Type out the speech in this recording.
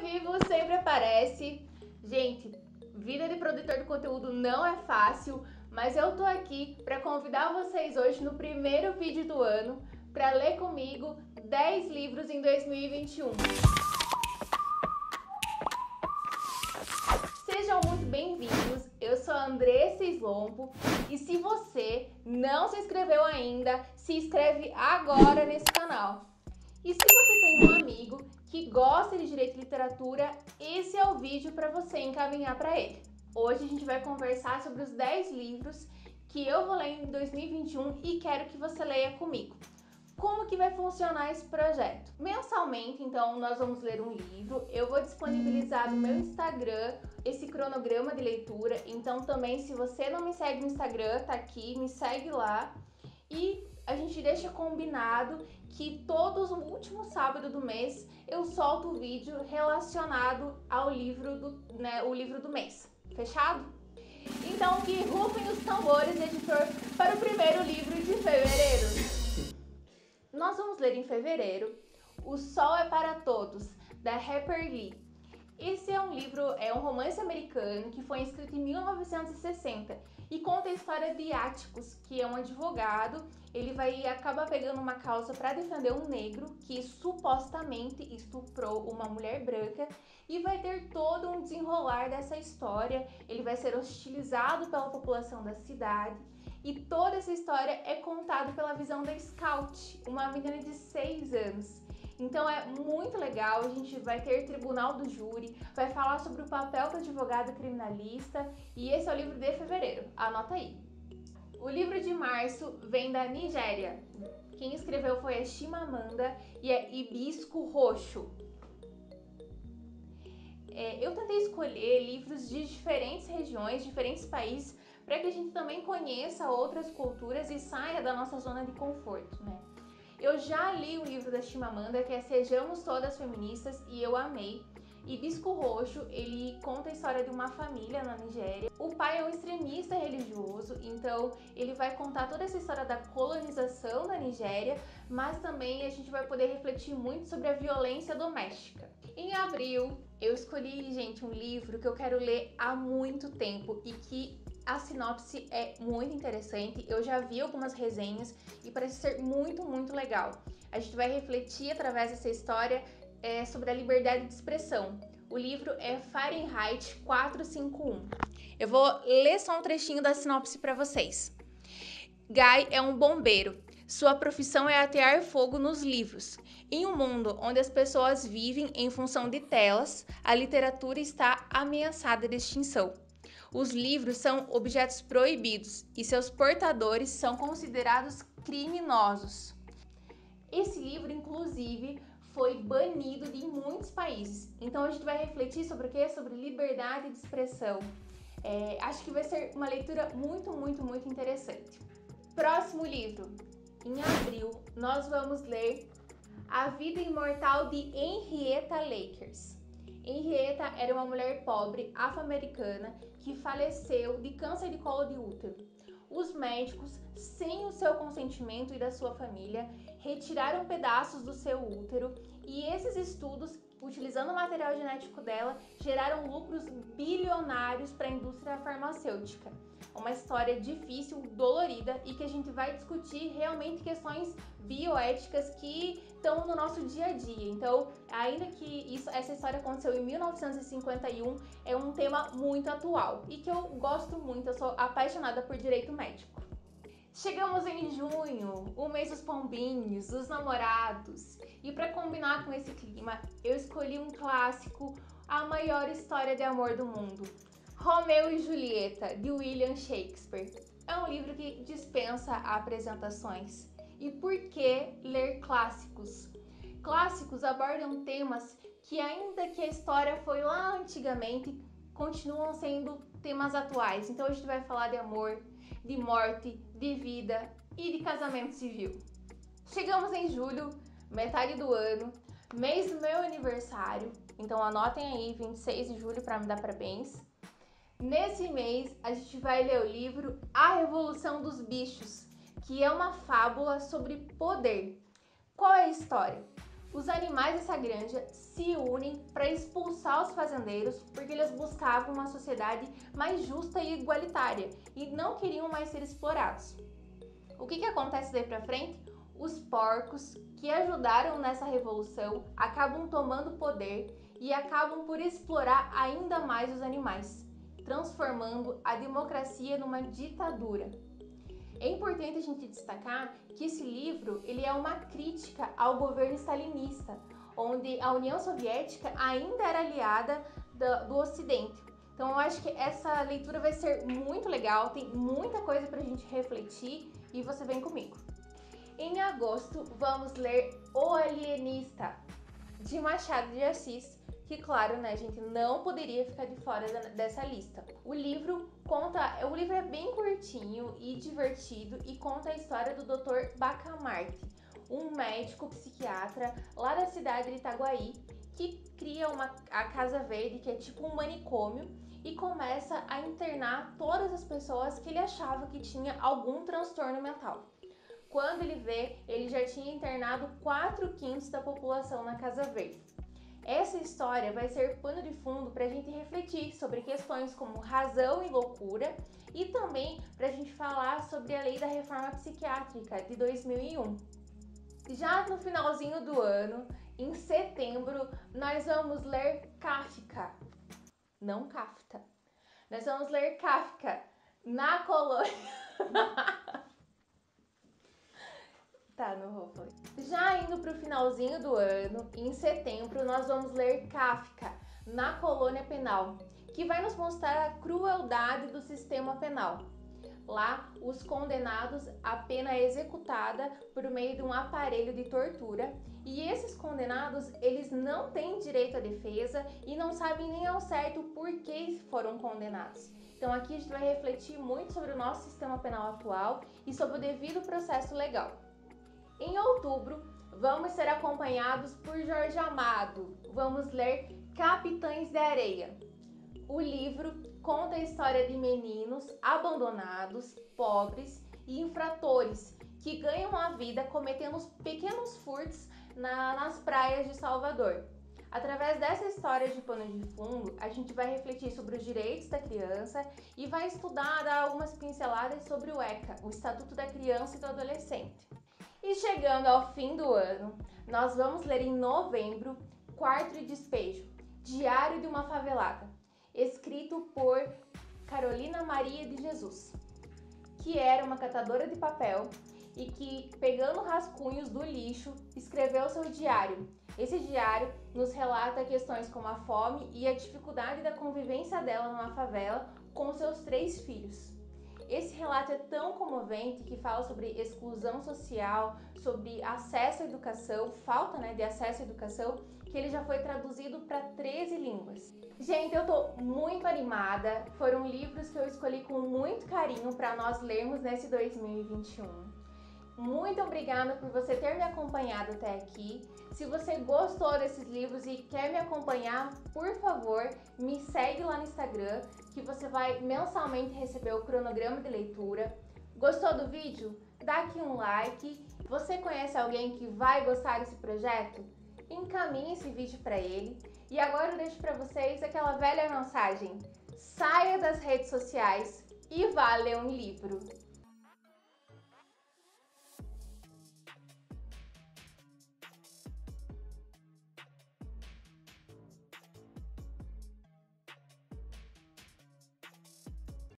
vivo sempre aparece. Gente, vida de produtor de conteúdo não é fácil, mas eu tô aqui para convidar vocês hoje no primeiro vídeo do ano para ler comigo 10 livros em 2021. Sejam muito bem-vindos, eu sou a Andressa Slompo e se você não se inscreveu ainda, se inscreve agora nesse canal. E se você tem um amigo que gosta de direito e literatura, esse é o vídeo para você encaminhar para ele. Hoje a gente vai conversar sobre os 10 livros que eu vou ler em 2021 e quero que você leia comigo. Como que vai funcionar esse projeto? Mensalmente, então, nós vamos ler um livro. Eu vou disponibilizar no meu Instagram esse cronograma de leitura. Então, também, se você não me segue no Instagram, tá aqui, me segue lá. E a gente deixa combinado que todos no último sábado do mês eu solto o vídeo relacionado ao livro o livro do mês. Fechado? Então, que rufem os tambores, editor, para o primeiro livro de fevereiro. Nós vamos ler em fevereiro O Sol é para Todos, da Harper Lee. Esse é um livro, é um romance americano que foi escrito em 1960 e conta a história de Atticus, que é um advogado. Ele acaba pegando uma causa para defender um negro que supostamente estuprou uma mulher branca e vai ter todo um desenrolar dessa história. Ele vai ser hostilizado pela população da cidade. E toda essa história é contada pela visão da Scout, uma menina de 6 anos. Então é muito legal, a gente vai ter tribunal do júri, vai falar sobre o papel do advogado criminalista e esse é o livro de fevereiro, anota aí. O livro de março vem da Nigéria. Quem escreveu foi a Chimamanda e é Hibisco Roxo. Eu tentei escolher livros de diferentes regiões, diferentes países, para que a gente também conheça outras culturas e saia da nossa zona de conforto, né? Eu já li o livro da Chimamanda, que é Sejamos Todas Feministas, e eu amei. Hibisco Roxo, ele conta a história de uma família na Nigéria. O pai é um extremista religioso, então ele vai contar toda essa história da colonização da Nigéria, mas também a gente vai poder refletir muito sobre a violência doméstica. Em abril, eu escolhi, gente, um livro que eu quero ler há muito tempo e que a sinopse é muito interessante, eu já vi algumas resenhas e parece ser muito, muito legal. A gente vai refletir através dessa história sobre a liberdade de expressão. O livro é Fahrenheit 451. Eu vou ler só um trechinho da sinopse para vocês. Guy é um bombeiro. Sua profissão é atear fogo nos livros. Em um mundo onde as pessoas vivem em função de telas, a literatura está ameaçada de extinção. Os livros são objetos proibidos e seus portadores são considerados criminosos. Esse livro, inclusive, foi banido em muitos países. Então a gente vai refletir sobre o quê? Sobre liberdade de expressão. Acho que vai ser uma leitura muito, muito, muito interessante. Próximo livro. Em abril, nós vamos ler A Vida Imortal de Henrietta Lakers. Henrietta era uma mulher pobre afro-americana que faleceu de câncer de colo de útero. Os médicos, sem o seu consentimento e da sua família, retiraram pedaços do seu útero e esses estudos, utilizando o material genético dela, geraram lucros bilionários para a indústria farmacêutica. Uma história difícil, dolorida e que a gente vai discutir realmente questões bioéticas que estão no nosso dia a dia. Então, ainda que essa história aconteceu em 1951, é um tema muito atual e que eu gosto muito, eu sou apaixonada por direito médico. Chegamos em junho, o mês dos pombinhos, dos namorados, e para combinar com esse clima, eu escolhi um clássico, A Maior História de Amor do Mundo, Romeu e Julieta, de William Shakespeare. É um livro que dispensa apresentações. E por que ler clássicos? Clássicos abordam temas que, ainda que a história foi lá antigamente, continuam sendo temas atuais. Então a gente vai falar de amor, de morte, de vida e de casamento civil. Chegamos em julho, metade do ano, mês do meu aniversário. Então anotem aí, 26 de julho, para me dar parabéns. Nesse mês, a gente vai ler o livro A Revolução dos Bichos, que é uma fábula sobre poder. Qual é a história? Os animais dessa granja se unem para expulsar os fazendeiros porque eles buscavam uma sociedade mais justa e igualitária e não queriam mais ser explorados. O que acontece daí para frente? Os porcos que ajudaram nessa revolução acabam tomando poder e acabam por explorar ainda mais os animais, transformando a democracia numa ditadura. É importante a gente destacar que esse livro ele é uma crítica ao governo stalinista, onde a União Soviética ainda era aliada do Ocidente. Então eu acho que essa leitura vai ser muito legal, tem muita coisa para a gente refletir e você vem comigo. Em agosto vamos ler O Alienista, de Machado de Assis, que claro, né, a gente não poderia ficar de fora dessa lista. O livro é bem curtinho e divertido e conta a história do Dr. Bacamarte, um médico psiquiatra lá da cidade de Itaguaí, que cria a Casa Verde, que é tipo um manicômio, e começa a internar todas as pessoas que ele achava que tinha algum transtorno mental. Quando ele vê, ele já tinha internado 4/5 da população na Casa Verde. Essa história vai ser pano de fundo para a gente refletir sobre questões como razão e loucura e também para a gente falar sobre a lei da reforma psiquiátrica de 2001. Já no finalzinho do ano, em setembro, nós vamos ler Kafka, não Kafta. Nós vamos ler Kafka na colônia. Tá, não vou falar. Já indo para o finalzinho do ano, em setembro, nós vamos ler Kafka na colônia penal, que vai nos mostrar a crueldade do sistema penal. Lá, os condenados a pena é executada por meio de um aparelho de tortura, e esses condenados, eles não têm direito à defesa e não sabem nem ao certo por que foram condenados. Então aqui a gente vai refletir muito sobre o nosso sistema penal atual e sobre o devido processo legal. Em outubro, vamos ser acompanhados por Jorge Amado. Vamos ler Capitães de Areia. O livro conta a história de meninos abandonados, pobres e infratores que ganham a vida cometendo pequenos furtos nas praias de Salvador. Através dessa história de pano de fundo, a gente vai refletir sobre os direitos da criança e vai estudar, dar algumas pinceladas sobre o ECA, o Estatuto da Criança e do Adolescente. E chegando ao fim do ano, nós vamos ler em novembro Quarto de Despejo, Diário de uma Favelada, escrito por Carolina Maria de Jesus, que era uma catadora de papel e que, pegando rascunhos do lixo, escreveu seu diário. Esse diário nos relata questões como a fome e a dificuldade da convivência dela numa favela com seus 3 filhos. Esse relato é tão comovente que fala sobre exclusão social, sobre acesso à educação, falta de acesso à educação, que ele já foi traduzido para 13 línguas. Gente, eu tô muito animada, foram livros que eu escolhi com muito carinho para nós lermos nesse 2021. Muito obrigada por você ter me acompanhado até aqui. Se você gostou desses livros e quer me acompanhar, por favor, me segue lá no Instagram, que você vai mensalmente receber o cronograma de leitura. Gostou do vídeo? Dá aqui um like. Você conhece alguém que vai gostar desse projeto? Encaminhe esse vídeo para ele. E agora eu deixo para vocês aquela velha mensagem: saia das redes sociais e vá ler um livro.